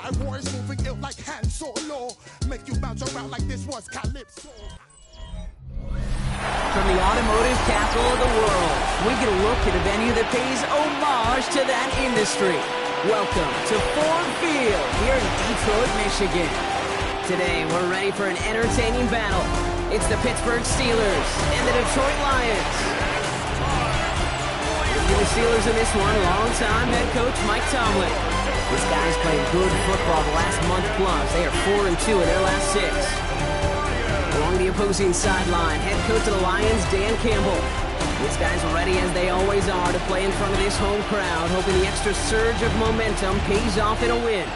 My war is moving ill like Han Solo. Make you bounce around like this was Calypso. From the automotive capital of the world, we get a look at a venue that pays homage to that industry. Welcome to Ford Field here in Detroit, Michigan. Today, we're ready for an entertaining battle. It's the Pittsburgh Steelers and the Detroit Lions. Leading the Steelers in this one, longtime head coach Mike Tomlin. These guys played good football the last month plus. They are 4-2 in their last 6. Along the opposing sideline, head coach of the Lions, Dan Campbell. These guys are ready as they always are to play in front of this home crowd, hoping the extra surge of momentum pays off in a win.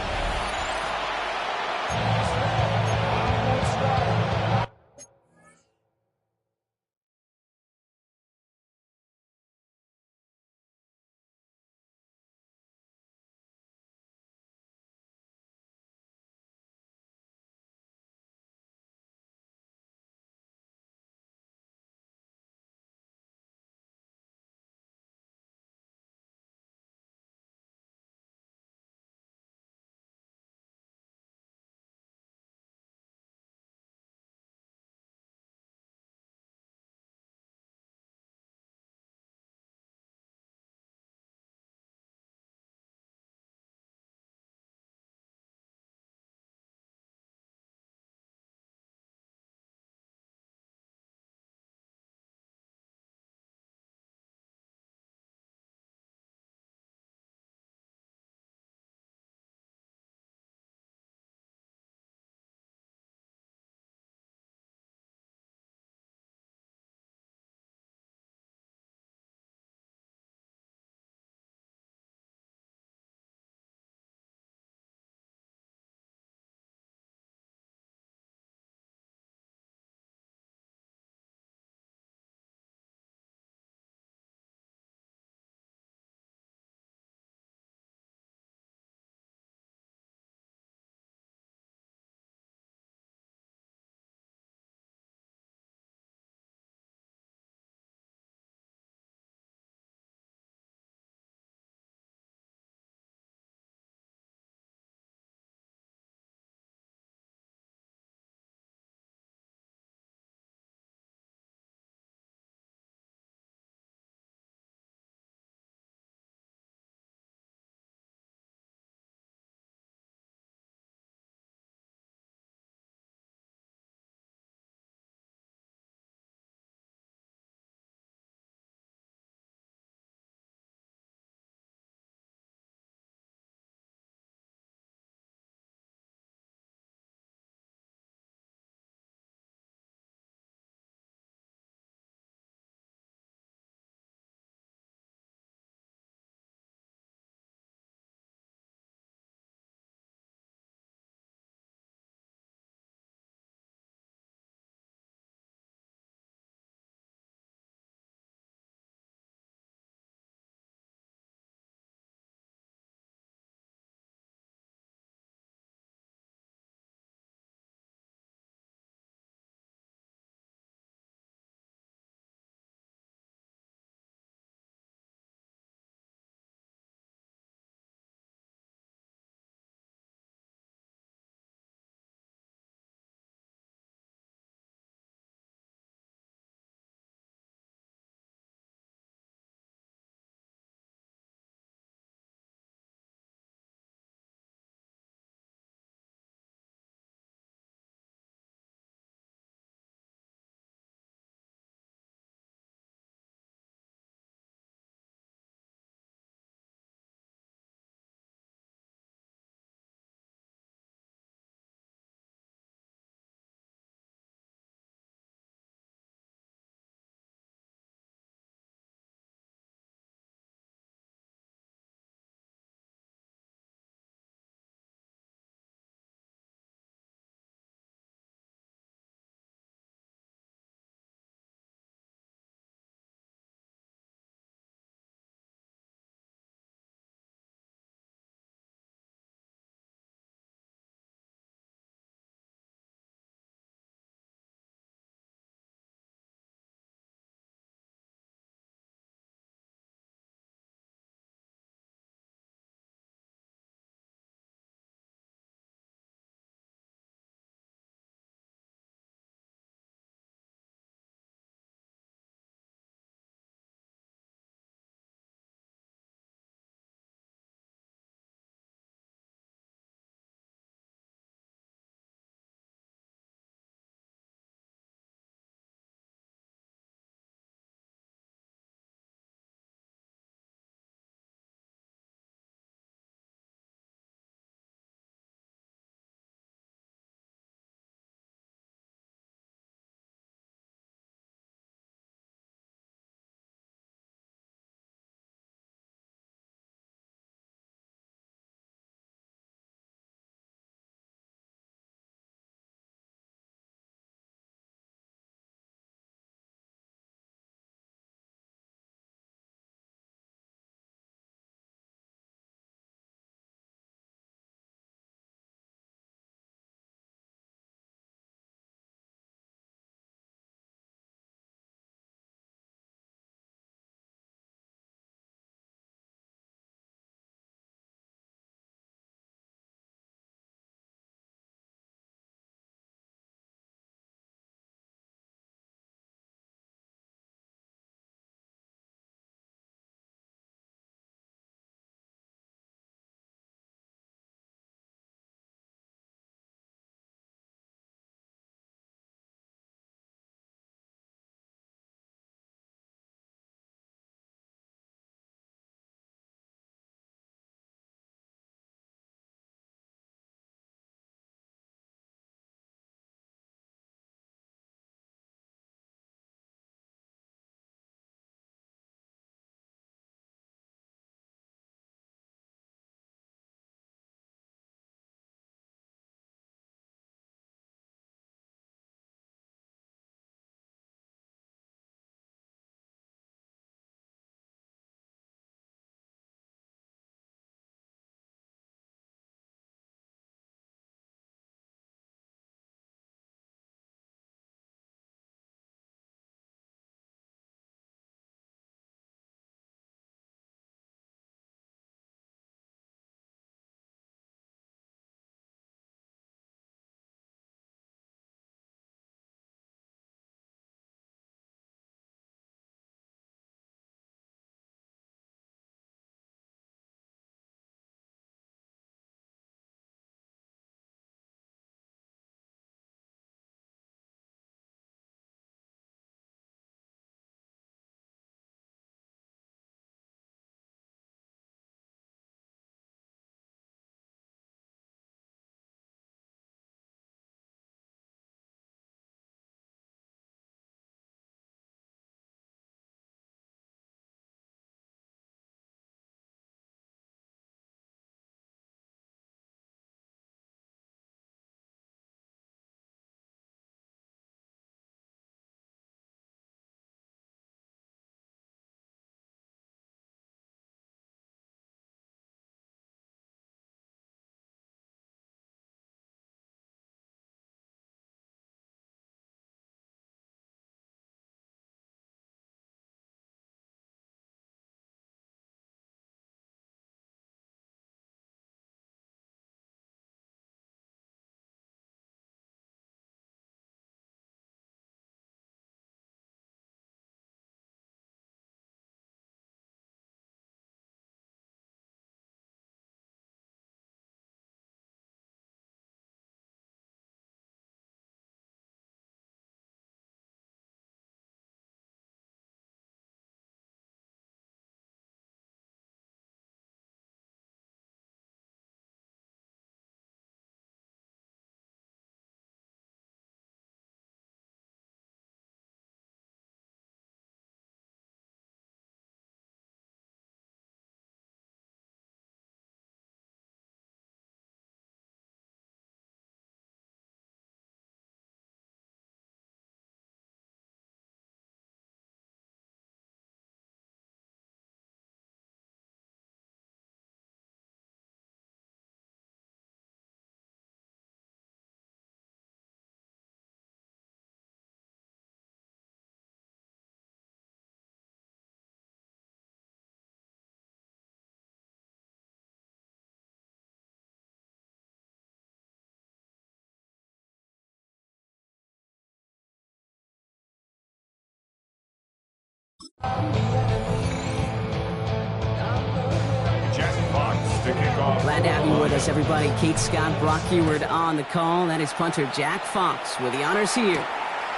Jack Fox to kick off. Glad to have you with us, everybody. Kate Scott, Brock Heward on the call. That is punter Jack Fox with the honors here.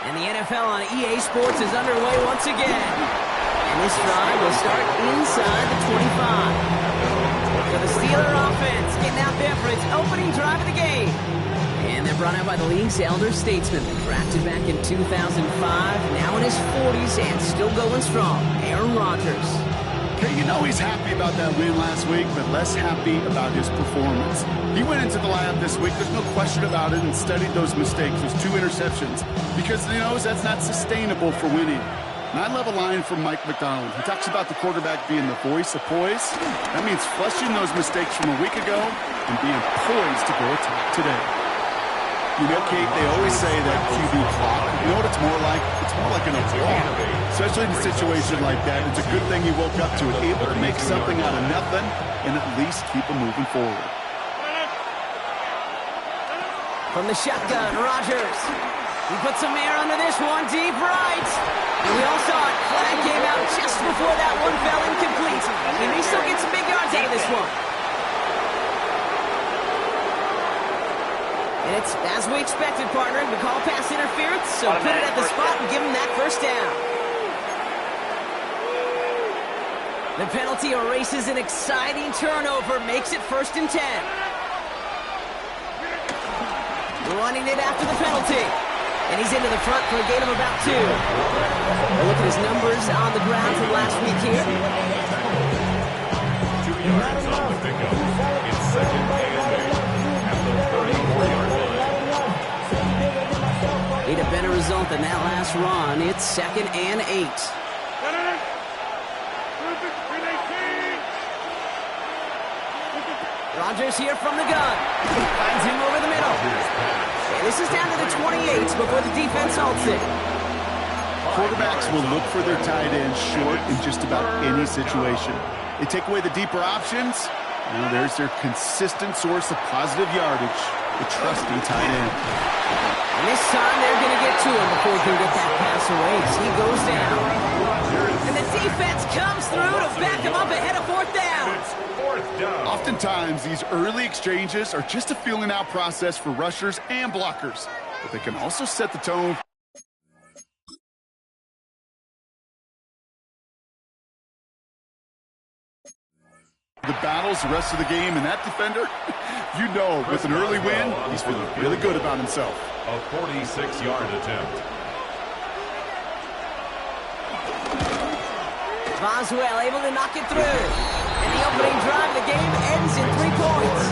And the NFL on EA Sports is underway once again. And this drive will start inside the 25. So the Steeler offense getting out there for its opening drive of the game. And they're brought out by the league's elder statesman. Drafted back in 2005, now in his 40s and still going strong. Aaron Rodgers. Okay, you know he's happy about that win last week, but less happy about his performance. He went into the lineup this week, there's no question about it, and studied those mistakes, those 2 interceptions, because he knows that's not sustainable for winning. And I love a line from Mike McDonald. He talks about the quarterback being the voice of poise. That means flushing those mistakes from a week ago and being poised to go attack today. You know, Kate, they always say that QB clock. You know what it's more like? It's more like an alarm. Especially in a situation like that, it's a good thing you woke up to it. Able to make something out of nothing and at least keep them moving forward. From the shotgun, Rodgers. He puts some air under this one, deep right. And we all saw it. Flag came out just before that one fell incomplete. And he still gets some big yards out of this one. And it's as we expected, partner. We call pass interference, so put it at the spot and give him that first down. The penalty erases an exciting turnover, makes it 1st and 10. Running it after the penalty. And he's into the front for a gain of about 2. Look at his numbers on the ground from last week here. 2 yards on the pickup. It's 2nd and 8 at the 34-yard line. Need a better result than that last run. It's 2nd and 8. Rodgers here from the gun. Finds him over the middle. And this is down to the 28 before the defense halts it. Quarterbacks will look for their tight end short in just about any situation. They take away the deeper options. Now there's their consistent source of positive yardage, the trusting tight end. And this time they're going to get to him before he can get that pass away. So he goes down. And the defense comes through to back him up ahead of 4th down. Oftentimes, these early exchanges are just a feeling out process for rushers and blockers, but they can also set the tone. The battles the rest of the game, and that defender, you know, with an early win, he's feeling really good about himself. A 46-yard attempt. Boswell able to knock it through. And the opening drive of the game ends in 3 points.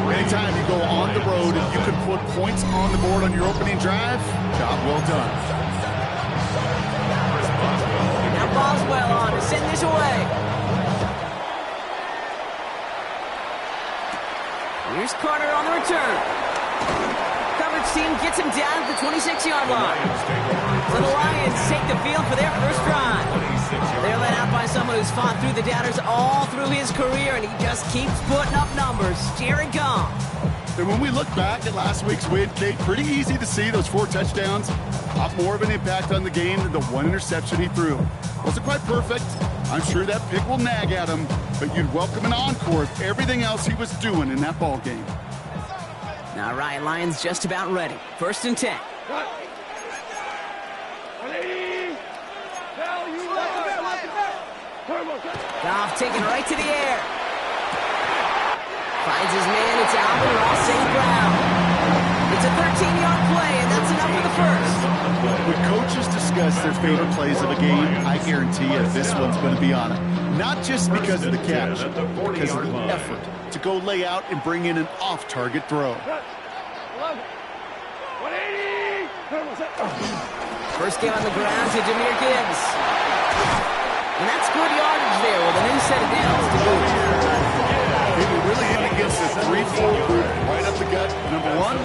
Anytime you go on the road and you can put points on the board on your opening drive, job well done. Now Boswell on to send this away. Here's Carter on the return. Coverage team gets him down at the 26-yard line. So the Lions take the field for their first drive. They're led out by someone who's fought through the doubters all through his career, and he just keeps putting up numbers. Jared Goff. And when we look back at last week's win, Kate, pretty easy to see those 4 touchdowns. A lot more of an impact on the game than the 1 interception he threw. Wasn't quite perfect. I'm sure that pick will nag at him, but you'd welcome an encore of everything else he was doing in that ball game. All right, Lions just about ready. 1st and 10. Goff taken right to the air. Finds his man. It's Alvin Ross St. Brown. It's a 13-yard play, and that's enough for the first. When coaches discuss their favorite plays of a game, I guarantee you this one's going to be on it. Not just because of the catch, but because of the effort to go lay out and bring in an off-target throw. First game on the ground to Jahmyr Gibbs. And that's good yardage there with an inset of downs to boot. They were really in against this 3-4 group right up the gut. Number 1,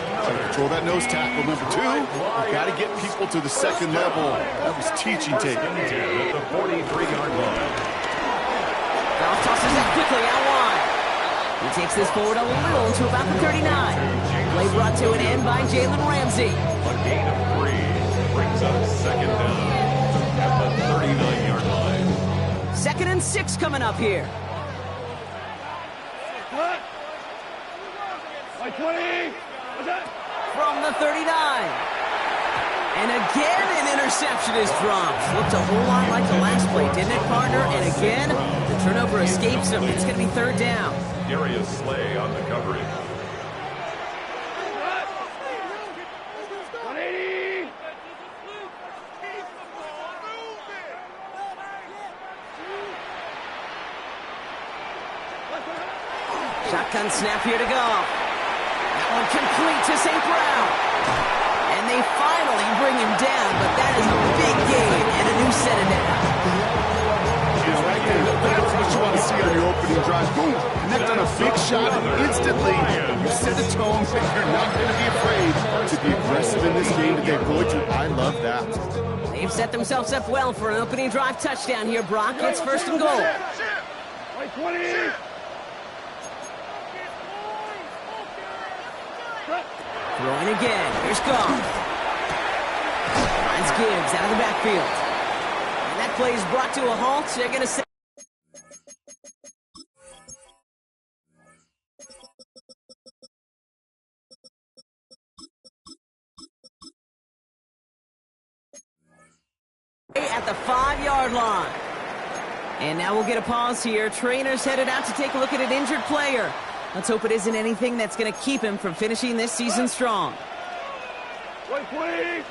control that nose tackle. Number 2, you've got to get people to the second level. That was teaching tape. At the 43-yard line. Goff tosses it quickly out wide. He takes this forward a little to about the 39. Play brought to an end by Jalen Ramsey. A gain of 3 brings up 2nd down at the the 39-yard line. 2nd and 6 coming up here. From the 39. And again, an interception is dropped. Looked a whole lot like the last play, didn't it, partner? And again, the turnover escapes him. It's going to be 3rd down. Darius Slay on the coverage. Shotgun snap here to go. That one complete to St. Brown. And they finally bring him down, but that is a big gain and a new set of down. Yeah, right there. That's what you want to see on your opening drive. Boom! Connect on a big shot, and instantly you set the tone that you're not going to be afraid to be aggressive in this game today. Boy, I love that. They've set themselves up well for an opening drive touchdown here, Brock. It's 1st and goal. Throwing again. Here's Goff. Finds Gibbs out of the backfield. And that play is brought to a halt. They're going to say. At the 5-yard line. And now we'll get a pause here. Trainer's headed out to take a look at an injured player. Let's hope it isn't anything that's going to keep him from finishing this season strong. Wait, please.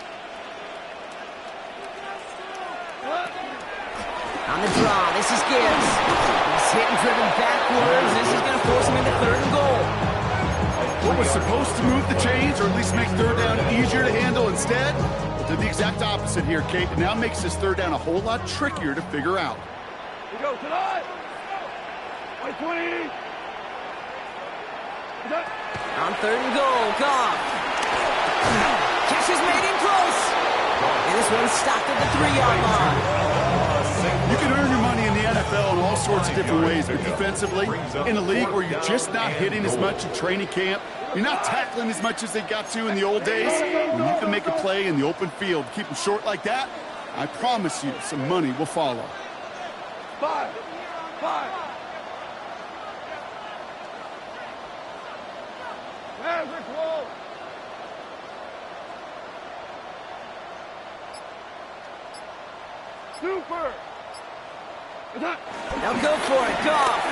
On the draw, this is Gibbs. He's hit and driven backwards. This is going to force him into 3rd and goal. What was supposed to move the chains, or at least make 3rd down easier to handle instead, well, did the exact opposite here, Kate. It now makes this 3rd down a whole lot trickier to figure out. We go tonight. Wait, 20. On 3rd and goal, Goff. Catch is made in close. And this one's stopped at the 3-yard line. You can earn your money in the NFL in all sorts of different ways, but defensively, in a league where you're just not hitting as much in training camp, you're not tackling as much as they got to in the old days, when you can make a play in the open field, keep them short like that, I promise you some money will follow. 5. Average roll. Super. Now go for it, Goff.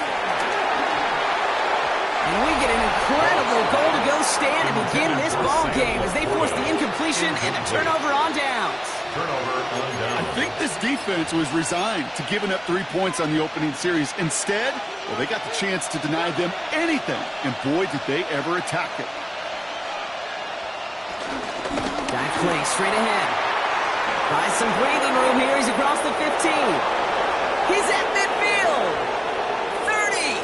And we get an incredible goal-to-go stand to begin this ball game as they force the incompletion and a turnover on downs. I think this defense was resigned to giving up 3 points on the opening series. Instead, well, they got the chance to deny them anything, and boy, did they ever attack it. Dive play straight ahead. Buys some breathing room here. He's across the 15. He's at midfield. 30.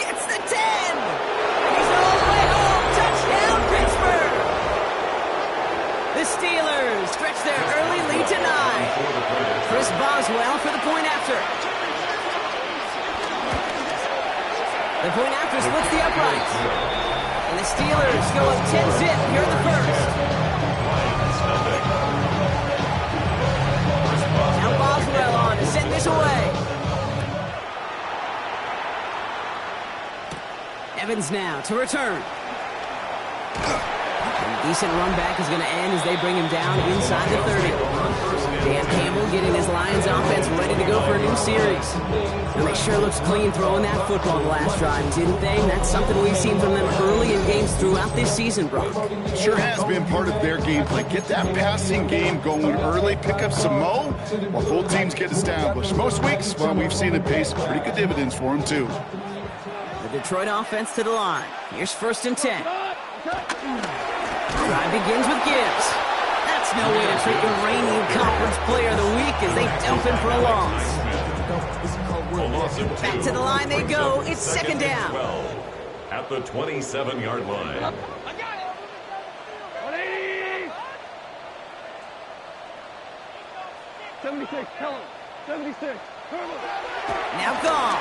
Gets the 10. And he's all the way home. Touchdown, Pittsburgh. The Steelers stretch their early lead to 9. Chris Boswell for the point after. The point after splits the uprights. And the Steelers go up 10-zip here in the first. Now Boswell on to send this away. Evans now to return. A decent run back is going to end as they bring him down inside the 30. Dan Campbell getting his Lions offense ready to go for a new series. And they sure looked clean throwing that football the last drive, didn't they? And that's something we've seen from them early in games throughout this season, Brock. Sure has been part of their gameplay. Get that passing game going early, pick up some mo, while both teams get established. Most weeks, well, we've seen it pay some pretty good dividends for them, too. The Detroit offense to the line. Here's 1st and 10. Drive begins with Gibbs. That's no way to treat your reigning conference player of the week as they dump him for a loss. Back to the line they go. It's 2nd down. At the 27-yard line. I got it. 180. 76. Tell him. 76. Now gone.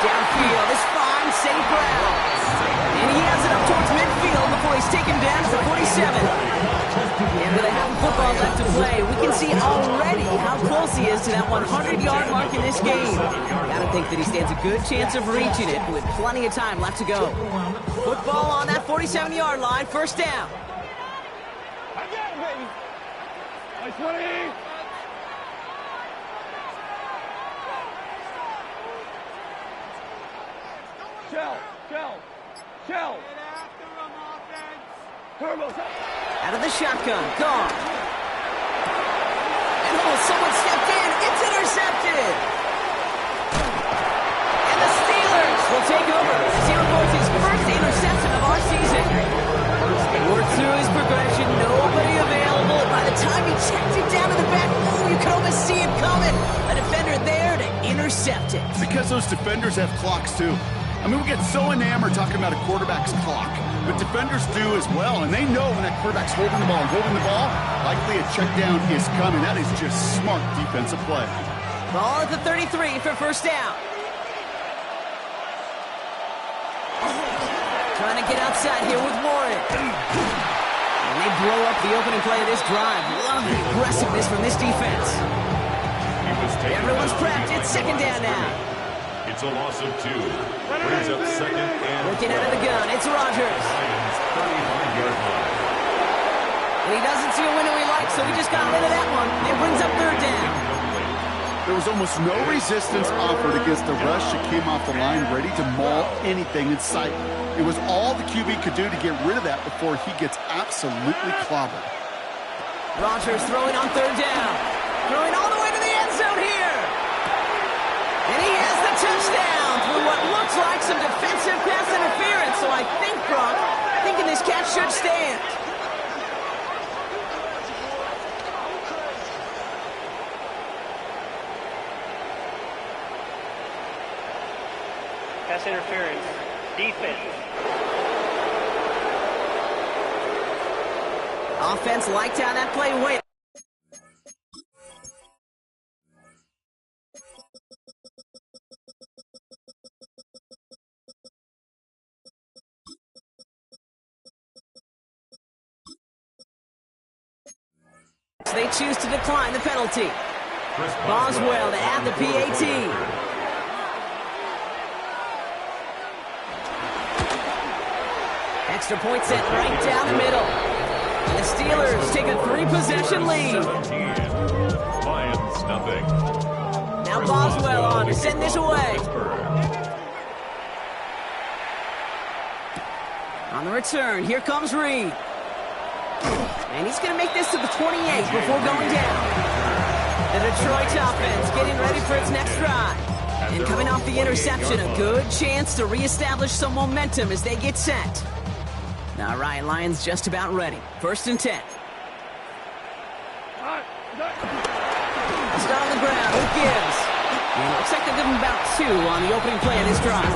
Downfield is fine. St. Brown. And he has it up towards midfield before he's taken down at the 47. And with a half of football left to play, we can see already how close he is to that 100-yard mark in this game. Gotta think that he stands a good chance of reaching it with plenty of time left to go. Football on that 47-yard line, first down. I got it, baby. Like 20. Shell. Turbo. Out of the shotgun, gone. And someone stepped in. It's intercepted. And the Steelers will take over as he records his first interception of our season. Worked through his progression, nobody available. By the time he checked it down to the back, you could almost see it coming. A defender there to intercept it. Because those defenders have clocks too. I mean, we get so enamored talking about a quarterback's clock, but defenders do as well, and they know when that quarterback's holding the ball, likely a check down is coming. That is just smart defensive play. Ball at the 33 for first down. Trying to get outside here with Warren. And they blow up the opening play of this drive. Love the aggressiveness from this defense. Everyone's prepped. It's second down now. It's a loss of 2. Brings up second and looking out of the gun. It's Rodgers. 35-yard line. And he doesn't see a window he likes, so he just got rid of that one. It brings up third down. There was almost no resistance offered against the rush that came off the line, ready to maul anything in sight. It was all the QB could do to get rid of that before he gets absolutely clobbered. Rodgers throwing on third down. Throwing all the way to the end zone here. And he has the touchdown through what looks like some defensive pass interference. So I think, Brock, thinking this catch should stand. Pass interference. Defense. Offense liked how that play went. They choose to decline the penalty. Boswell to add the PAT. Extra point set right down the middle. And the Steelers take a 3-possession lead. 17. Lions nothing. Now Boswell on to send this away. On the return, here comes Reed. And he's going to make this to the 28 before going down. The Detroit offense getting ready for its next drive. And coming off the interception, a good chance to reestablish some momentum as they get set. All right, Lions just about ready. First and 10. Start on the ground. Who gives? And it looks like they'll give him about 2 on the opening play of this drive.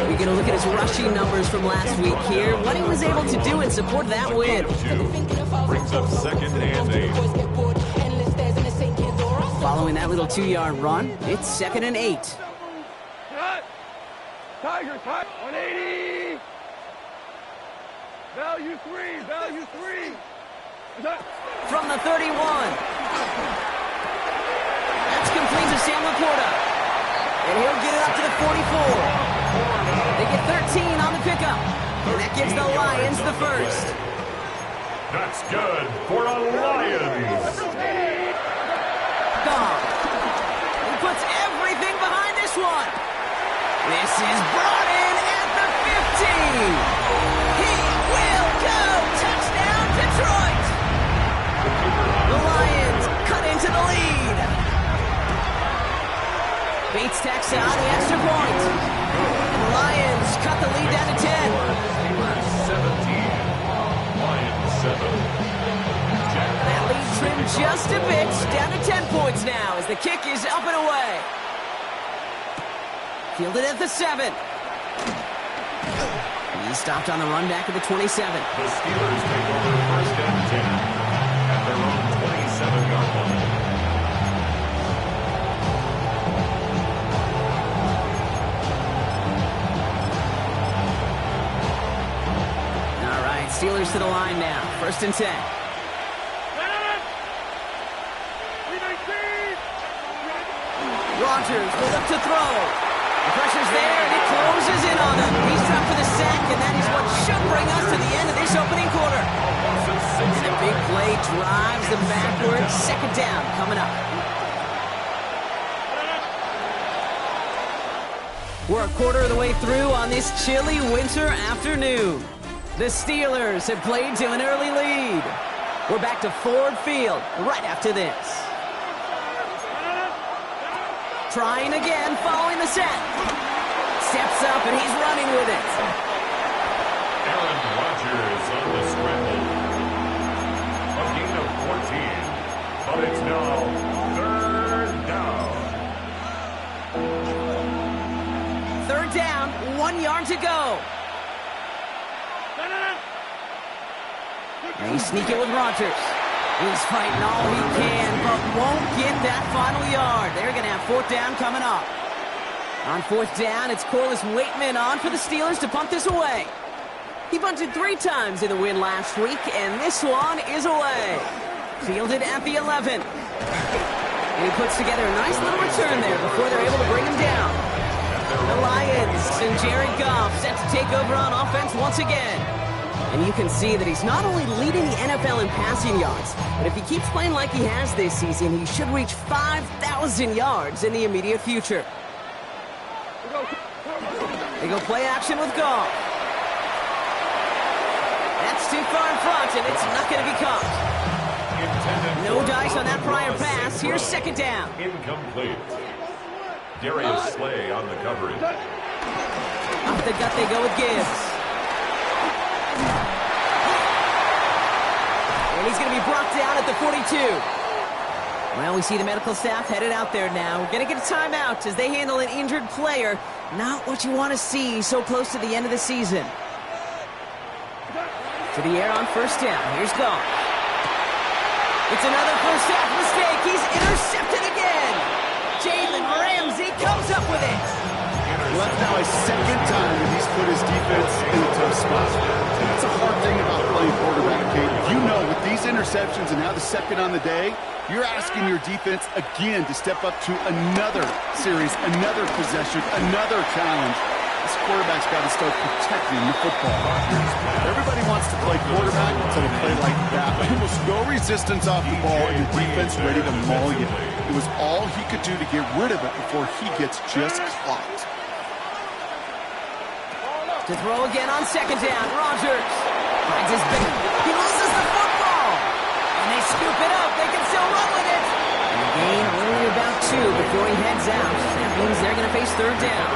We get a look at his rushing numbers from last week here. What he was able to do in support of that win. Brings up second and 8. Following that little 2-yard run, it's second and 8. Tigers, 180. Value 3. From the 31. That's complete to Sam Laporta. And he'll get it up to the 44. They get 13 on the pickup. And that gives the Lions the first. That's good for the Lions. Gone. He puts everything behind this one. This is brought in at the 15. He will go. Touchdown, Detroit. The Lions cut into the lead. Bates tacks on the extra point. And the Lions cut the lead down to 10. 17. Lions 7. That lead trimmed just a bit, down to 10 points now as the kick is up and away. Fielded at the 7. He stopped on the run back at the 27. The Steelers take over first and 10 at their own 27-yard line. Steelers to the line now. 1st and 10. Rodgers will look to throw. The pressure's there, and it closes in on him. He's dropped for the sack, and that is what should bring us to the end of this opening quarter. And a big play drives them backwards. 2nd down coming up. We're a quarter of the way through on this chilly winter afternoon. The Steelers have played to an early lead. We're back to Ford Field right after this. Trying again, following the set. Steps up, and he's running with it. Aaron Rodgers on the scramble. A gain of 14, but it's now 3rd down. 3rd down, 1 yard to go. And he's sneaking with Rodgers. He's fighting all he can, but won't get that final yard. They're going to have 4th down coming up. On 4th down, it's Corliss Waitman on for the Steelers to punt this away. He punted 3 times in the win last week, and this one is away. Fielded at the 11. And he puts together a nice little return there before they're able to bring him down. The Lions and Jared Goff set to take over on offense once again. And you can see that he's not only leading the NFL in passing yards, but if he keeps playing like he has this season, he should reach 5,000 yards in the immediate future. They go play action with Goff. That's too far in front, and it's not going to be caught. No dice on that prior pass. Here's 2nd down. Incomplete. Darius Slay on the coverage. Off the gut they go with Gibbs. And he's going to be brought down at the 42. Well, we see the medical staff headed out there now. We're going to get a timeout as they handle an injured player. Not what you want to see so close to the end of the season. To the air on 1st down. Here's Goff. It's another first half mistake. He's intercepted again. Jalen Ramsey comes up with it. Well, that's now a 2nd time that he's put his defense in a tough spot. That's a hard thing about playing quarterback, Kate. You know, with these interceptions and now the 2nd on the day, you're asking your defense again to step up to another series, another possession, another challenge. This quarterback's got to start protecting the football. Everybody wants to play quarterback until they play like that. Almost no resistance off the ball and the defense ready to maul you. It was all he could do to get rid of it before he gets just caught. To throw again on 2nd down. Rodgers finds his big. He loses the football. And they scoop it up. They can still run with it. And the gain only about 2 before he heads out. That means they're going to face 3rd down.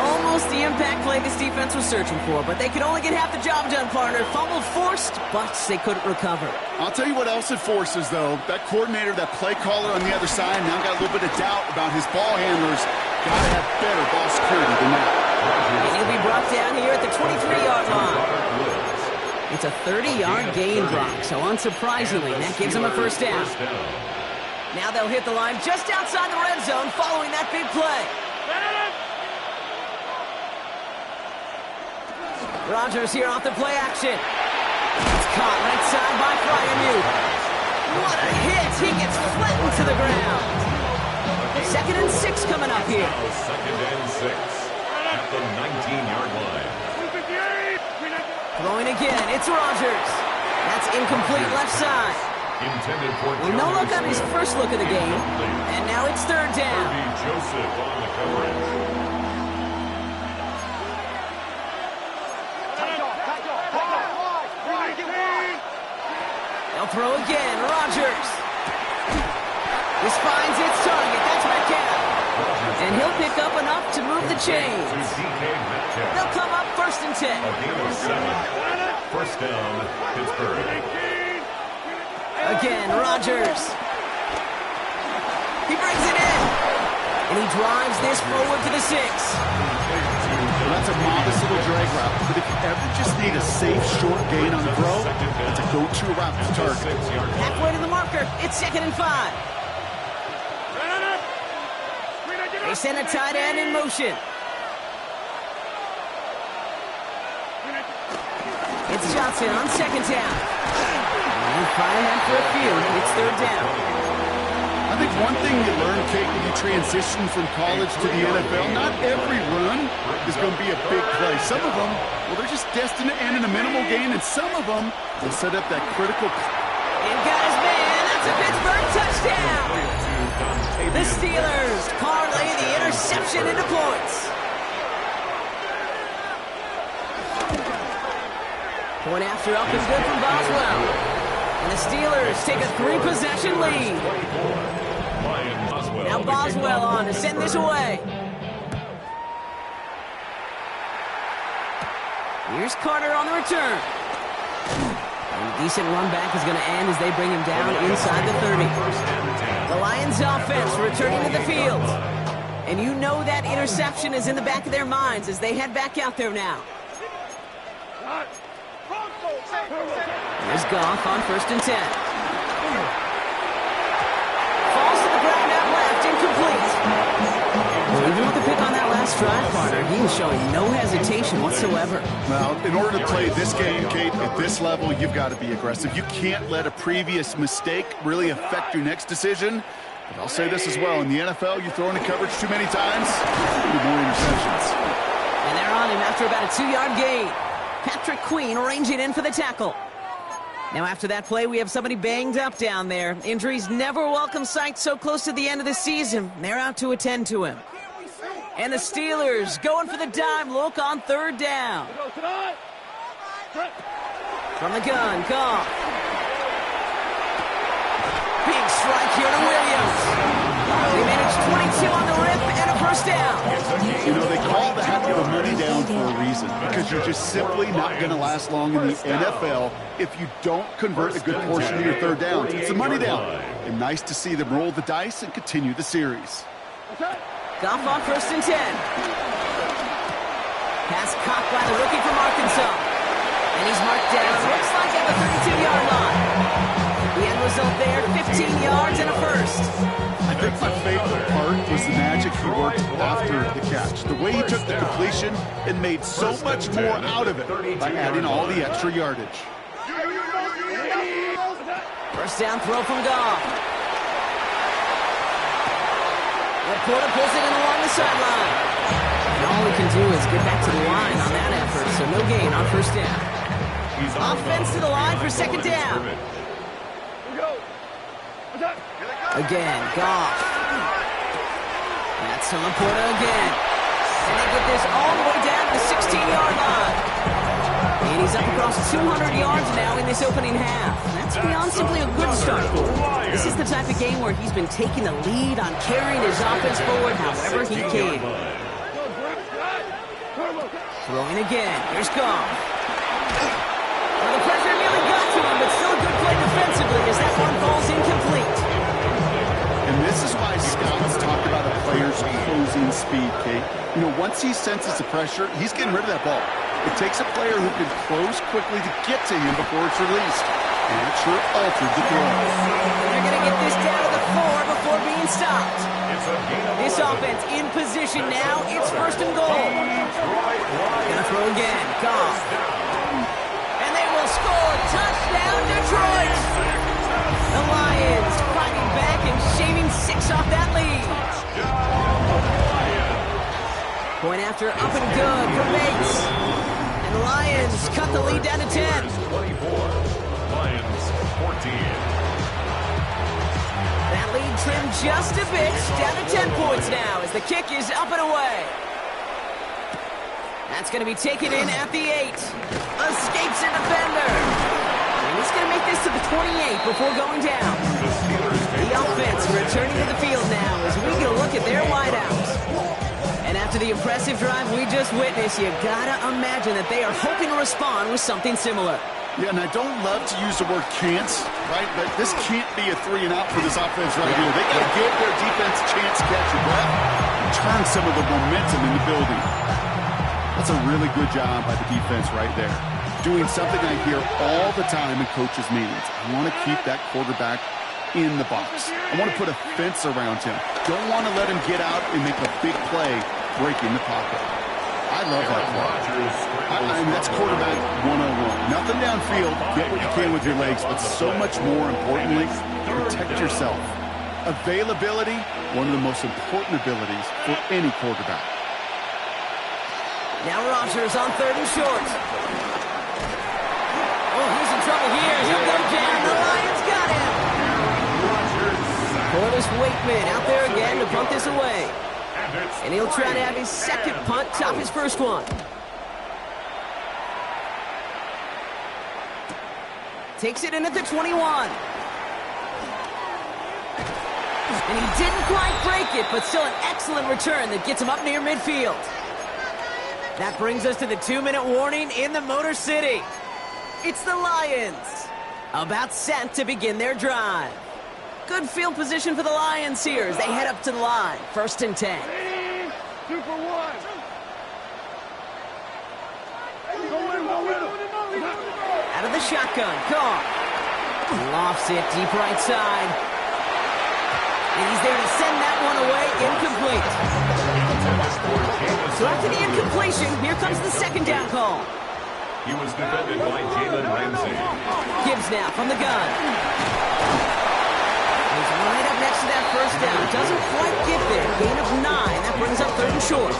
Almost the impact play this defense was searching for, but they could only get half the job done, partner. Fumble forced, but they couldn't recover. I'll tell you what else it forces, though. That coordinator, that play caller on the other side, now got a little bit of doubt about his ball handlers. Got to have better ball security than that. And he'll be brought down here at the 23-yard line. It's a 30-yard gain block, so unsurprisingly, that gives him a 1st down. Now they'll hit the line just outside the red zone following that big play. Rodgers here off the play action. It's caught right side by Fryermuth. What a hit! He gets flattened to the ground. 2nd and 6 coming up here. 2nd and 6 at the 19-yard line. Throwing again. It's Rodgers. That's incomplete left side. Intended for No look on his first look of the game. And now it's 3rd down. Joseph on the coverage. They'll throw again. Rodgers. This finds its target. That's Metcalf. And he'll pick up enough to move the chains. They'll come up 1st and 10. A gain of 7. 1st down, Pittsburgh. Again, Rodgers. He brings it in. And he drives this forward to the 6. Well, that's a modest little drag route, but if you ever just need a safe, short gain on the throw, it's a go-to route to target. Halfway to the marker, it's 2nd and 5. They send a tight end in motion. gets shots in on second down. And firing after a few. It's third down. I think one thing you learn, Kate, when you transition from college to the NFL, not every run is going to be a big play. Some of them, well, they're just destined to end in a minimal gain, and some of them will set up that critical. And got his man. That's a Pittsburgh touchdown. The Steelers parlay the interception into points. Point after up and good from Boswell. And the Steelers take a 3-possession lead. Now Boswell on to send this away. Here's Carter on the return. And a decent run back is going to end as they bring him down inside the 30. The Lions offense returning to the field. And you know that interception is in the back of their minds as they head back out there now. Here's Goff on 1st and 10. Falls to the ground out left, incomplete. Even with the pick on that last drive, Carter, he was showing no hesitation whatsoever. Well, in order to play this game, Kate, at this level, you've got to be aggressive. You can't let a previous mistake really affect your next decision. But I'll say this as well. In the NFL, you throw into coverage too many times, you get more interceptions. And they're on him after about a 2-yard gain. Patrick Queen arranging in for the tackle. Now after that play, we have somebody banged up down there. Injuries never a welcome sight so close to the end of the season. They're out to attend to him. And the Steelers going for the dime look on 3rd down. From the gun, Goff. Big strike here to Williams. They managed 22 on the rip and a 1st down. You know, they call that the money down for a reason, because you're just simply not going to last long in the NFL if you don't convert a good portion of your 3rd downs. It's the money down. And nice to see them roll the dice and continue the series. Goff on 1st and 10. Pass caught by the rookie from Arkansas. And he's marked down, looks like at the 32-yard line. The end result there, 15 yards and a 1st. I think my favorite part was the magic he worked after the catch. The way he took the completion and made so much more out of it by adding all the extra yardage. 1st down throw from Goff. Laporta pulls it in along the sideline. And all he can do is get back to the line on that effort, so no gain on 1st down. Offense to the line for 2nd down. Again, Goff. That's on Laporta again. And they get this all the way down to the 16-yard line. And he's up across 200 yards now in this opening half. That's beyond simply a good start for him. This is the type of game where he's been taking the lead on carrying his offense forward however he can. Throwing again. Here's Goff. Well, the pressure nearly got to him, but still a good play defensively as that one falls incomplete. And this is why scouts talk about a player's closing speed, Kate. You know, once he senses the pressure, he's getting rid of that ball. It takes a player who can close quickly to get to him before it's released. And it sure altered the throw. They're going to get this down to the 4 before being stopped. This offense in position now. It's 1st and goal. Going to throw again. Goff. And they will score. Touchdown, Detroit. The Lions fighting back and shaving 6 off that lead. Point after up and good for Bates. And the Lions cut the lead down to 10. 24. Lions 14. That lead trimmed just a bit. Down to 10 points now as the kick is up and away. That's going to be taken in at the 8. Escapes a defender. And he's going to make this to the 28 before going down. The offense returning to the field now as we get a look at their wideouts. And after the impressive drive we just witnessed, you gotta imagine that they are hoping to respond with something similar. Yeah, and I don't love to use the word can't, right? But this can't be a 3 and out for this offense right here. They got to give their defense a chance to catch your breath and turn some of the momentum in the building. That's a really good job by the defense right there. Doing something I hear all the time in coaches' meetings. I want to keep that quarterback in the box. I want to put a fence around him. Don't want to let him get out and make a big play breaking the pocket. I love that play. I mean, that's quarterback 101. Nothing downfield, get what you can with your legs, but so much more importantly, protect yourself. Availability, one of the most important abilities for any quarterback. Now Rodgers on 3rd and short. Oh, he's in trouble here. He'll go down. The Lions got him. Corliss Wakeman out there again to punt this away. And he'll try to have his second punt top his first one. Takes it in at the 21. And he didn't quite break it, but still an excellent return that gets him up near midfield. That brings us to the 2-minute warning in the Motor City. It's the Lions, about set to begin their drive. Good field position for the Lions here as they head up to the line. 1st and 10. 2 for 1. Out of the shotgun, Carr. Lofts it deep right side. And he's there to send that one away, incomplete. So after the incompletion, here comes the 2nd down call. He was defended by Jalen Ramsey. Gibbs now from the gun. He's right up next to that 1st down. Doesn't quite get there. Gain of 9. That brings up 3rd and short.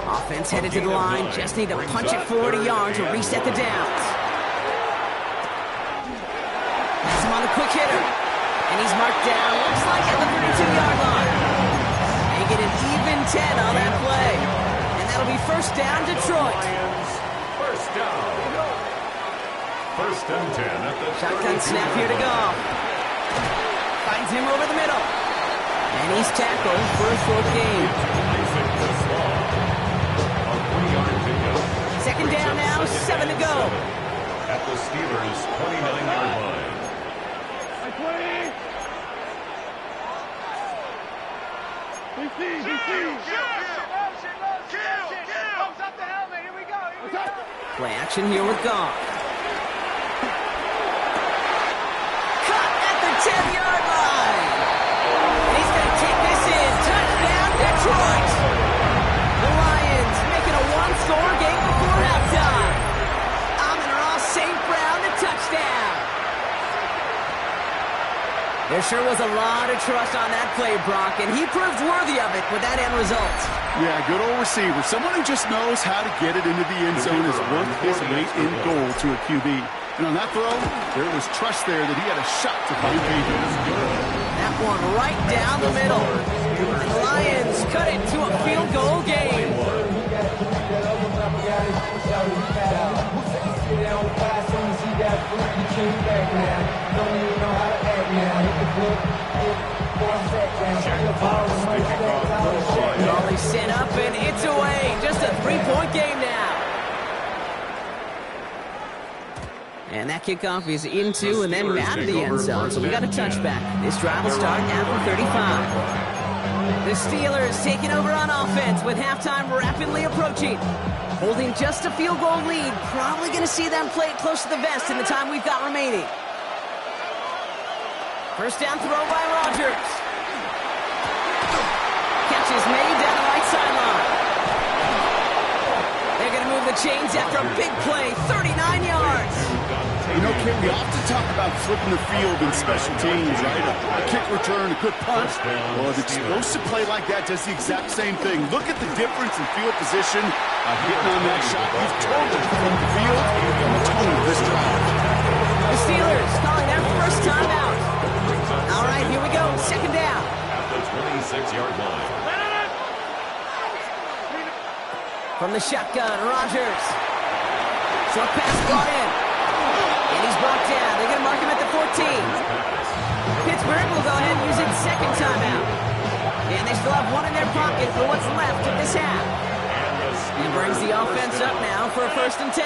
Offense headed to the line. Just need to punch it 40 yards to reset the downs. Pass him on the quick hitter. And he's marked down, looks like at the 32-yard line. They get an even 10 on that play. And that'll be 1st down, Detroit. 1st down. 1st and 10 at the Shotgun snap here to go. Finds him over the middle. And he's tackled for a short gain. A 3-yard pickup. 2nd down now, 7 to go. At the Steelers' 29-yard line. 20. Play action here with Goff. Cut at the 10-yard line. And he's going to take this in. Touchdown, Detroit. The Lions making a 1-score game before halftime. Amon-Ra St. Brown, the touchdown. There sure was a lot of trust on that play, Brock, and he proved worthy of it with that end result. Yeah, good old receiver. Someone who just knows how to get it into the end zone is worth his weight in gold to a QB. And on that throw, there was trust there that he had a shot to find Payton. That one right down the middle. And the Lions cut it to a field goal game. Raleigh set up and it's away. Just a 3-point game now. And that kickoff is into and then out of the end zone. So we got a touchback. This drive will start after 35. The Steelers taking over on offense with halftime rapidly approaching. Holding just a field goal lead. Probably going to see them play it close to the vest in the time we've got remaining. 1st down throw by Rodgers. Catch is made down the right sideline. They're going to move the chains after a big play, 39 yards. You know, Kim, we often talk about flipping the field in special teams, right? A kick return, a good punt. Well, an explosive play like that does the exact same thing. Look at the difference in field position. Hitting on that shot, you've totally flipped the field and the tone of this drive. The Steelers calling their 1st time out. All right, here we go. 2nd down. At the 26-yard line. From the shotgun, Rodgers. Short pass brought in. And he's brought down. They're going to mark him at the 14. Pittsburgh will go ahead and use its 2nd timeout. And they still have one in their pocket for what's left of this half. And brings the offense up now for a 1st and 10.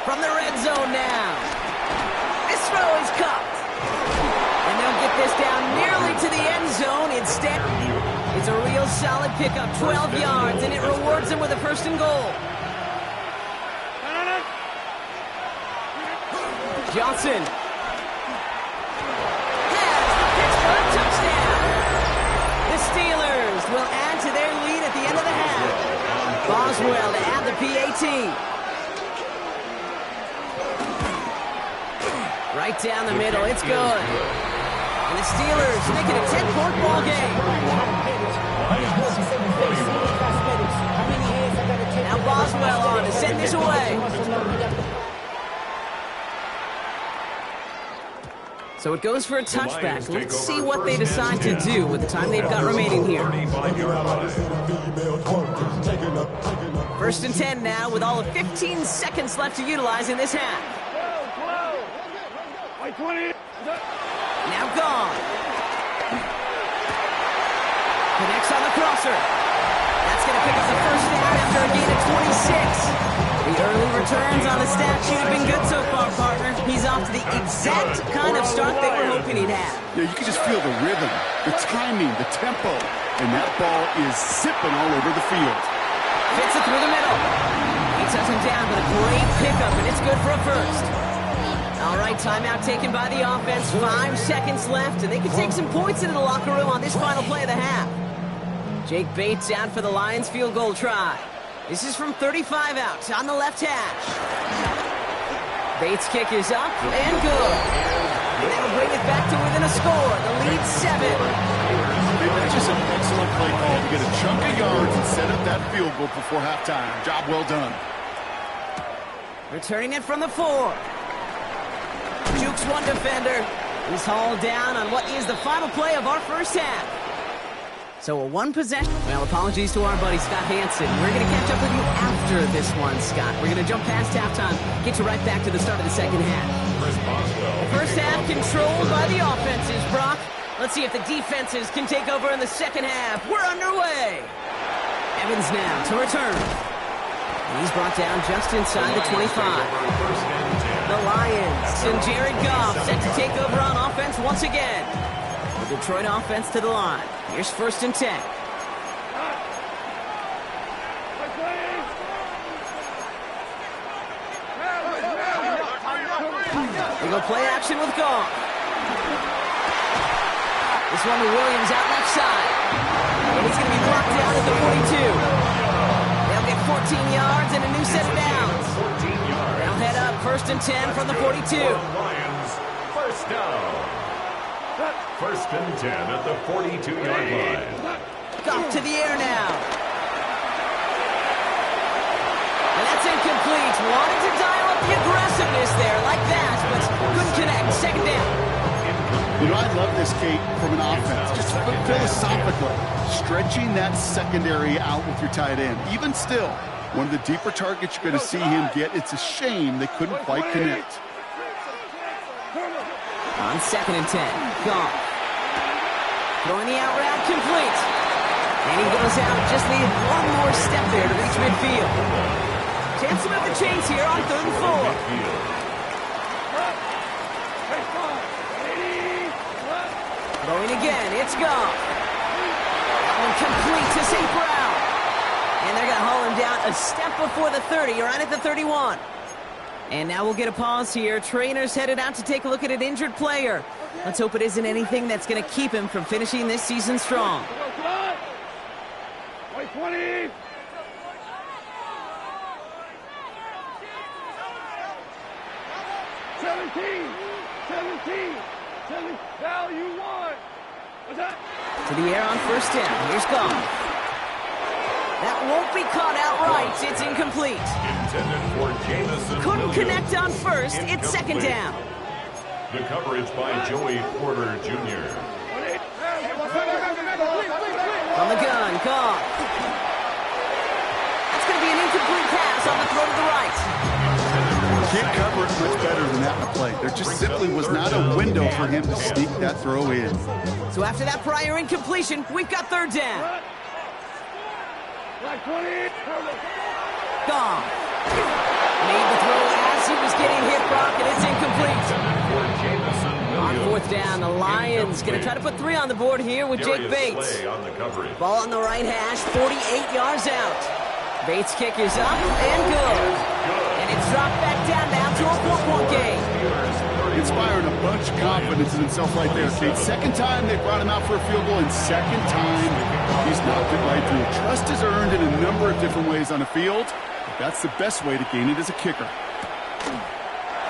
From the red zone now. This throw is caught. And they'll get this down nearly to the end zone instead. It's a real solid pickup, 12 yards, and it rewards them with a 1st and goal. Johnson. Has the Pittsburgh touchdown. The Steelers will add to their Boswell to add the PAT. Right down the middle, it's good. And the Steelers make it a 10-point ball game. Now Boswell on to send this away. So it goes for a touchback. Let's see what they decide to do with the time they've got remaining here. 1st and 10 now with all of 15 seconds left to utilize in this half. Now gone. Connects on the crosser. That's going to pick up the first down after a gain of 26. The early returns on the stat sheet have been good so far, partner. He's off to the exact kind of start they were hoping he'd have. Yeah, you can just feel the rhythm, the timing, the tempo, and that ball is zipping all over the field. Fits it through the middle. He tucks him down with a great pickup, and it's good for a first. All right, timeout taken by the offense. 5 seconds left, and they can take some points into the locker room on this final play of the half. Jake Bates out for the Lions field goal try. This is from 35 out on the left hash. Bates' kick is up and good. And that'll bring it back to within a score. The lead 7. That's just an excellent play call to get a chunk of yards and set up that field goal before halftime. Job well done. Returning it from the 4. Jukes one defender. He's hauled down on what is the final play of our first half. So a one possession. Well, apologies to our buddy Scott Hansen. We're going to catch up with you after this one, Scott. We're going to jump past halftime, get you right back to the start of the second half. The first half controlled by the offenses, Brock. Let's see if the defenses can take over in the second half. We're underway. Evans now to return. He's brought down just inside the 25. The Lions and Jared Goff set to take over on offense once again. The Detroit offense to the line. Here's 1st and 10. They go play action with Goff. This one to Williams out left side. And he's going to be blocked down at the 42. They'll get 14 yards and a new set of downs. They'll head up 1st and 10 from the 42. Lions, first down. 1st and 10 at the 42-yard line. Goff to the air now. And that's incomplete. Wanted to dial up the aggressiveness there like that, but couldn't connect. 2nd down. You know, I love this, Kate, from an offense. Just philosophically, stretching that secondary out with your tight end. Even still, one of the deeper targets you're going to see him get. It's a shame they couldn't quite connect. On 2nd and 10, Goff. Throwing the out route complete. And he goes out, just needed one more step there to reach midfield. Chance to move the chains here on 3rd and 4. Throwing again, it's Goff. That one complete to St. Brown. And they're going to haul him down a step before the 30, right at the 31. And now we'll get a pause here. Trainers headed out to take a look at an injured player. Let's hope it isn't anything that's going to keep him from finishing this season strong. 20. Now you won. To the air on 1st down. Here's Goff. That won't be caught outright. It's incomplete. Intended for Jamison Couldn't Williams. connect on 1st. It's 2nd down. The coverage by Joey Porter Jr. From the gun, Goff. That's going to be an incomplete pass on the throw to the right. Can't cover it much better than that in the play. There just simply was not a window for him to sneak that throw in. So after that prior incompletion, we've got 3rd down. Goff. Made the throw as he was getting hit, Brock, and it's incomplete. On 4th down, the Lions going to try to put 3 on the board here with Jake Bates. Ball on the right hash, 48 yards out. Bates' kick is up and good. And it's dropped back down now to a 4-point game. Inspiring a bunch of confidence in himself right there, Kate. 2nd time they brought him out for a field goal, and 2nd time he's knocked it right through. Trust is earned in a number of different ways on the field, but that's the best way to gain it as a kicker.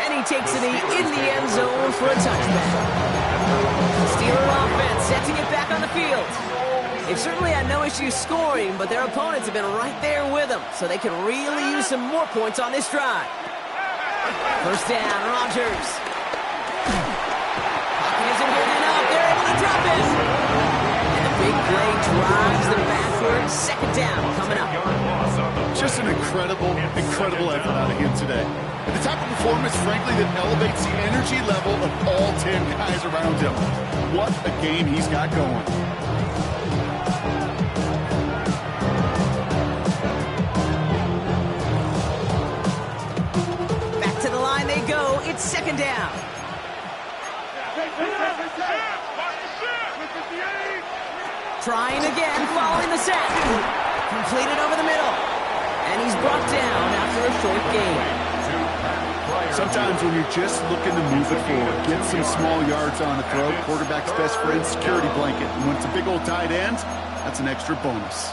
And he takes it in the end zone for a touchback. Steeler offense set to get back on the field. They've certainly had no issues scoring, but their opponents have been right there with them, so they can really use some more points on this drive. First down, Rodgers. Pocket isn't good enough. They're able to drop it. And the big play drives them backwards. Second down coming up. Just an incredible effort out of him today. And the type of performance, frankly, that elevates the energy level of all 10 guys around him. What a game he's got going. They go. It's second down. Trying again, following the sack. Completed over the middle. And he's brought down after a short gain. Sometimes when you're just looking to move it forward, get some small yards on the throw, quarterback's best friend, security blanket. And when it's a big old tight end, that's an extra bonus.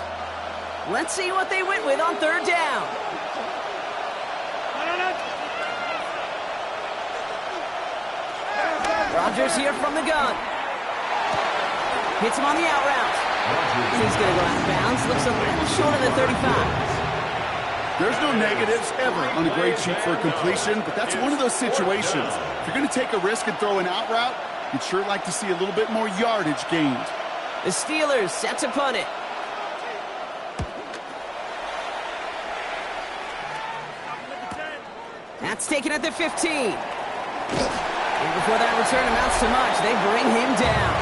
Let's see what they went with on third down. Rodgers here from the gun. Hits him on the out route. He's going to go out of bounds. Looks a little short of the 35. There's no negatives ever on a grade sheet for a completion, but that's one of those situations. If you're going to take a risk and throw an out route, you'd sure like to see a little bit more yardage gained. The Steelers set to punt it. That's taken at the 15. And before that return amounts to much, they bring him down.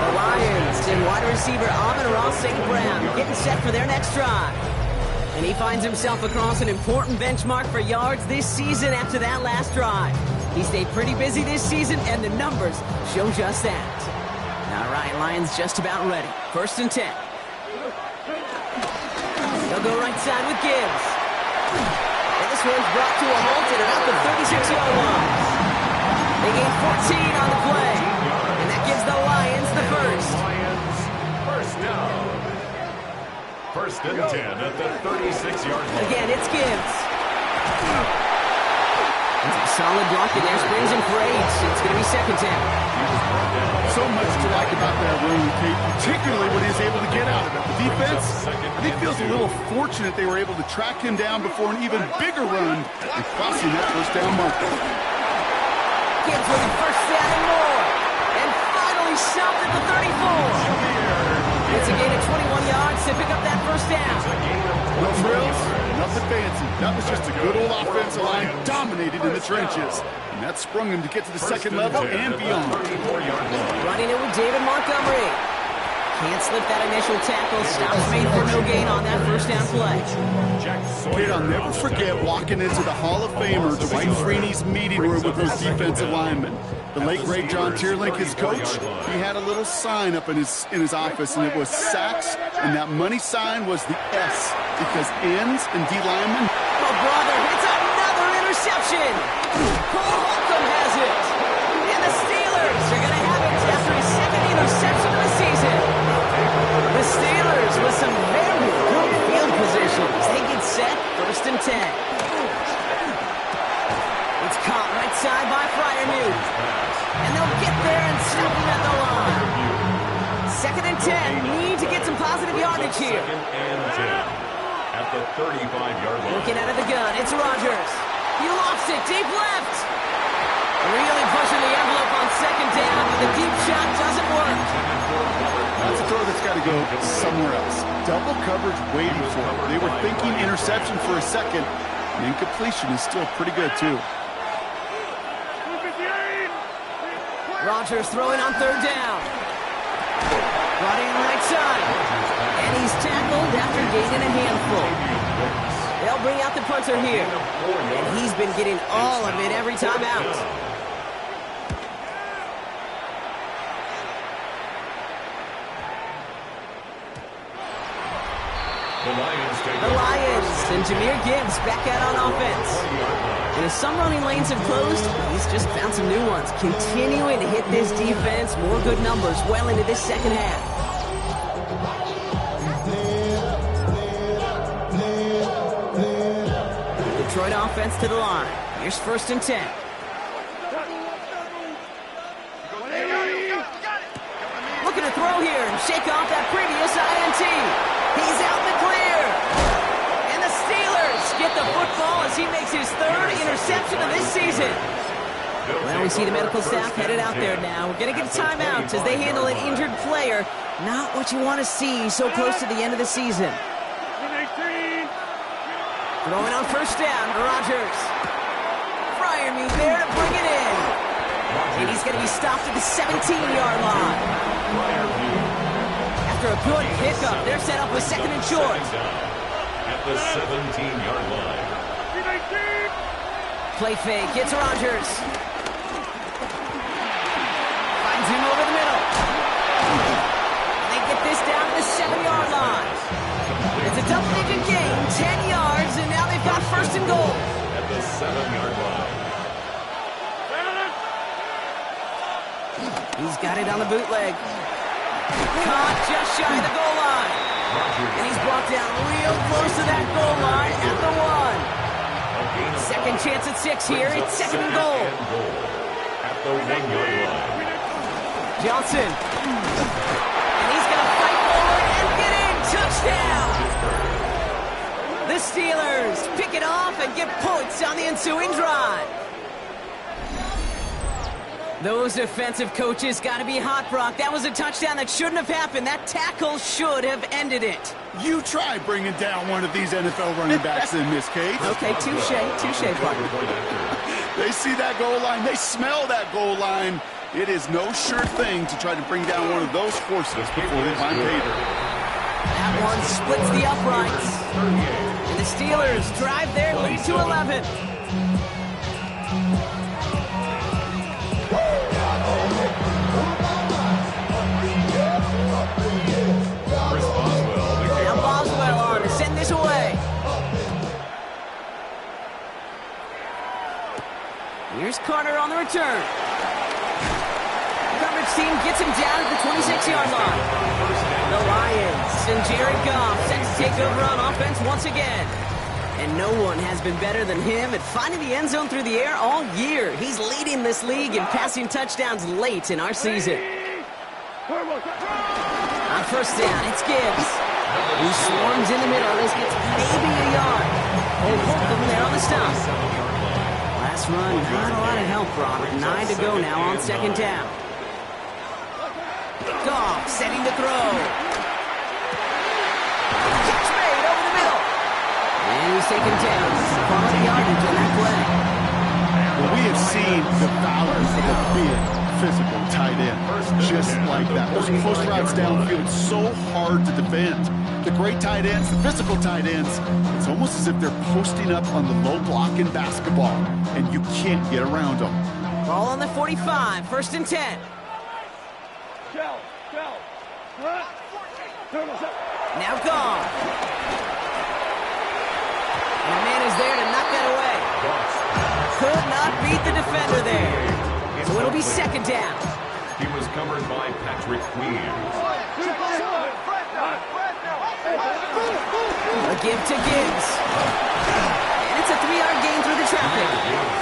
The Lions and wide receiver Amon-Ra St. Brown getting set for their next drive. And he finds himself across an important benchmark for yards this season after that last drive. He stayed pretty busy this season, and the numbers show just that. All right, Lions just about ready. First and 10. They'll go right side with Gibbs. And this one's brought to a halt at about the 36-yard line. They gain 14 on the play, and that gives the Lions the first. Lions, first down. First and 10 at the 36-yard line. Again, it's Gibbs. Solid blocking there, springs him for 8. It's going to be second down. So much to like about that run, Kate, particularly when he's able to get out of it. The defense, I think, feels a little fortunate they were able to track him down before an even bigger run and crossing that first down marker. Gibbs with the first down and more. And finally stopped at the 34. It's a gain of 21 yards to pick up that first down. No frills, nothing fancy. That was just a good old offensive line dominated in the trenches. And that sprung him to get to the second level and beyond. Running it with David Montgomery. Can't slip that initial tackle. Stops made for no gain on that first down play. Kid, I'll never forget walking into the Hall of Famer Dwight Freeney's meeting room with those defensive linemen. The late great John Tierlink, his coach, he had a little sign up in his office, and it was sacks, and that money sign was the S, because ends and D linemen. Oh, brother, it's another interception. Cole Holcomb has it. And the Steelers are going to have it after his second interception of the season. The Steelers with some very good field positions. They get set, first and 10. It's caught right side by Freiermuth. And they'll get there and stop him at the line. Second and 10. Need to get some positive yardage here. Second and 10 at the 35-yard line. Looking out of the gun, it's Rodgers. He lost it, deep left. Really pushing the envelope on second down, but the deep shot doesn't work. That's a throw that's got to go somewhere else. Double coverage waiting for it. They were thinking interception for a second. And incompletion is still pretty good, too. Rodgers throwing on third down. Running right side. And he's tackled after gaining a handful. They'll bring out the punter here. And he's been getting all of it every time out. The Lions and Jahmyr Gibbs back out on offense. And as some running lanes have closed, he's just found some new ones, continuing to hit this defense. More good numbers well into this second half. Detroit offense to the line. Here's 1st and 10. Looking to throw here and shake off that previous INT. He's out in the clear. And the Steelers get the football as he makes his 3rd interception of this season. Well, we see the medical staff headed out there now. We're going to get a timeout as they handle an injured player. Not what you want to see so close to the end of the season. Throwing on 1st down, Rodgers. Fryermuth there to bring it in. And he's going to be stopped at the 17-yard line. After a good pickup, they're set up with 2nd and short. At the 17-yard line. Play fake, gets Rodgers. Finds him over the middle. And they get this down to the 7-yard line. It's a double-digit gain, 10 yards, and now they've got 1st and goal. At the 7-yard line. He's got it on the bootleg. Caught just shy of the goal line. And he's brought down real close to that goal line at the 1. Second chance at 6 here. It's 2nd and goal. At the 1-yard line. Johnson. And he's going to fight forward and get in. Touchdown. The Steelers pick it off and get points on the ensuing drive. Those defensive coaches got to be hot, Brock. That was a touchdown that shouldn't have happened. That tackle should have ended it. You try bringing down one of these NFL running backs in this case. Okay, touche, partner. They see that goal line. They smell that goal line. It is no sure thing to try to bring down one of those horses before they find pay dirt. That one splits the uprights. And the Steelers drive their lead to 11. Now Boswell on to send this away. Here's Carter on the return. Coverage team gets him down at the 26-yard line. The Lions and Jared Goff set to take over on offense once again. And no one has been better than him at finding the end zone through the air all year. He's leading this league in passing touchdowns late in our season. On 1st down, it's Gibbs, who swarms in the middle. This gets maybe a yard. Holcomb there on the stop. Last run, not a lot of help, Robert. 9 to go now on 2nd down. Goff setting the throw. Catch made over the middle. And he's taken down. Quality yardage on that play. Well, we have seen the value of a big physical tight end. Just like that. Those close routes downfield, so hard to defend. The great tight ends, the physical tight ends, it's almost as if they're posting up on the low block in basketball, and you can't get around them. Ball on the 45, 1st and 10. Now gone. And the man is there to knock that away. Could not beat the defender there. So it'll be 2nd down. He was covered by Patrick Queen. A give to Gibbs. And it's a 3-yard gain through the traffic.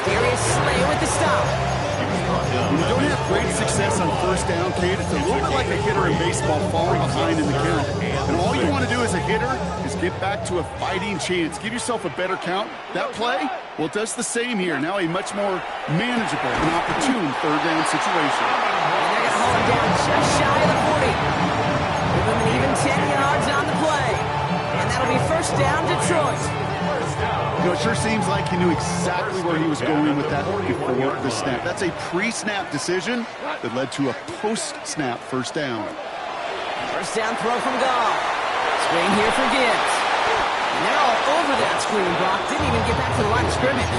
Darius Slay with the stop. When you don't have great success on 1st down, Kate, it's a little bit like a hitter in baseball falling behind in the count. And all you want to do as a hitter is get back to a fighting chance. Give yourself a better count. That play, well, it does the same here. Now a much more manageable and opportune 3rd down situation. And they're going to haul him down just shy of the 40. Give him an even 10 yards on the play. And that'll be 1st down, Detroit. You know, it sure seems like he knew exactly where he was going with that before the snap. That's a pre-snap decision that led to a post-snap 1st down. 1st down throw from Goff. Screen here for Gibbs. And they're all over that screen, Brock. Didn't even get back to the line of scrimmage.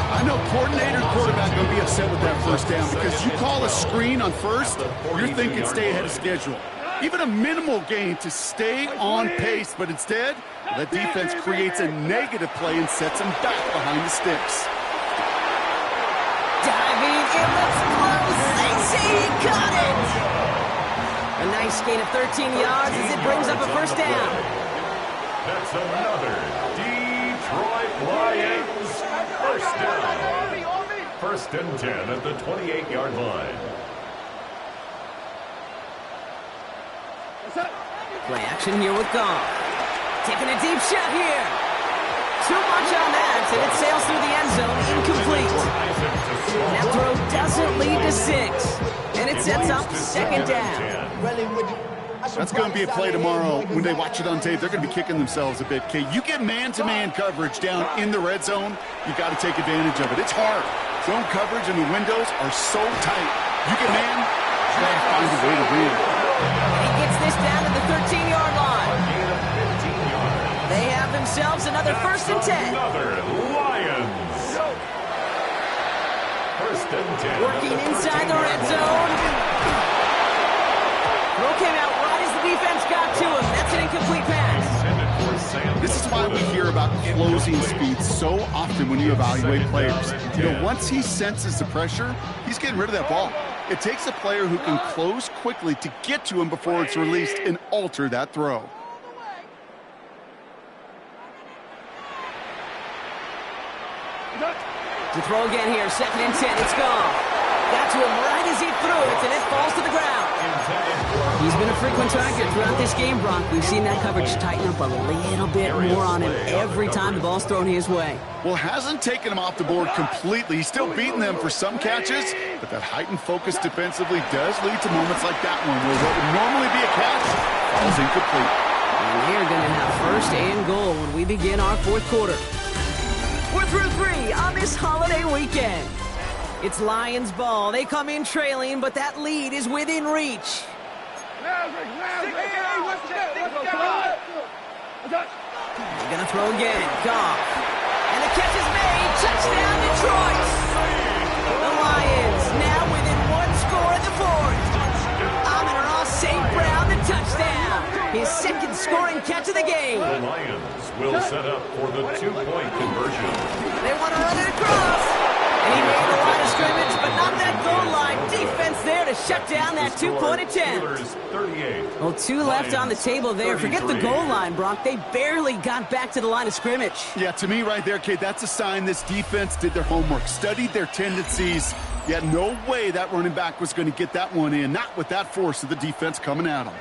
I know coordinator and quarterback going to be upset with that 1st down because you call a screen on 1st, you're thinking stay ahead of schedule. Even a minimal gain to stay on pace, but instead, the defense creates a negative play and sets him back behind the sticks. Diving, it looks close. They say he caught it. A nice gain of 13 yards as it brings up a 1st down. That's another Detroit Lions, first down. First and 10 at the 28-yard line. Play action here with Goff. Taking a deep shot here. Too much on that, and it sails through the end zone, incomplete. That throw doesn't lead to 6, and it sets up second down. That's going to be a play tomorrow. When they watch it on tape, they're going to be kicking themselves a bit. Kate, you get man-to-man coverage down in the red zone, you got to take advantage of it. It's hard. Zone coverage and the windows are so tight. You get man, you got to find a way to win. He gets this down to the 13-yard line. They have themselves another first and 10. Another Lions. First and 10. Working inside the red zone. Throw came out right as the defense got to him. That's an incomplete pass. This is why we hear about closing speed so often when you evaluate players. You know, once he senses the pressure, he's getting rid of that ball. It takes a player who can close quickly to get to him before it's released and alter that throw. To throw again here, second and 10. It's gone. Got to him right as he threw it, and it falls to the ground. He's been a frequent target throughout this game, Brock. We've seen that coverage tighten up a little bit more on him every time the ball's thrown his way. Well, hasn't taken him off the board completely. He's still beating them for some catches, but that heightened focus defensively does lead to moments like that one where what would normally be a catch falls incomplete. And we're going to have first and goal when we begin our fourth quarter. We're through 3 on this holiday weekend. It's Lions ball. They come in trailing, but that lead is within reach. They're going to throw again. Goff. And the catch is made. Touchdown, Detroit. The Lions now within 1 score in the fourth. Amon-Ra St. Brown, the touchdown. His second scoring catch of the game. The Lions will set up for the 2-point conversion. They want to run it across. And he made the line of scrimmage, but not that goal line. Defense there to shut down that 2-point attempt. Well, 2 left on the table there. Forget the goal line, Brock. They barely got back to the line of scrimmage. Yeah, to me right there, Kate, that's a sign this defense did their homework, studied their tendencies. Yet no way that running back was going to get that one in, not with that force of the defense coming at him.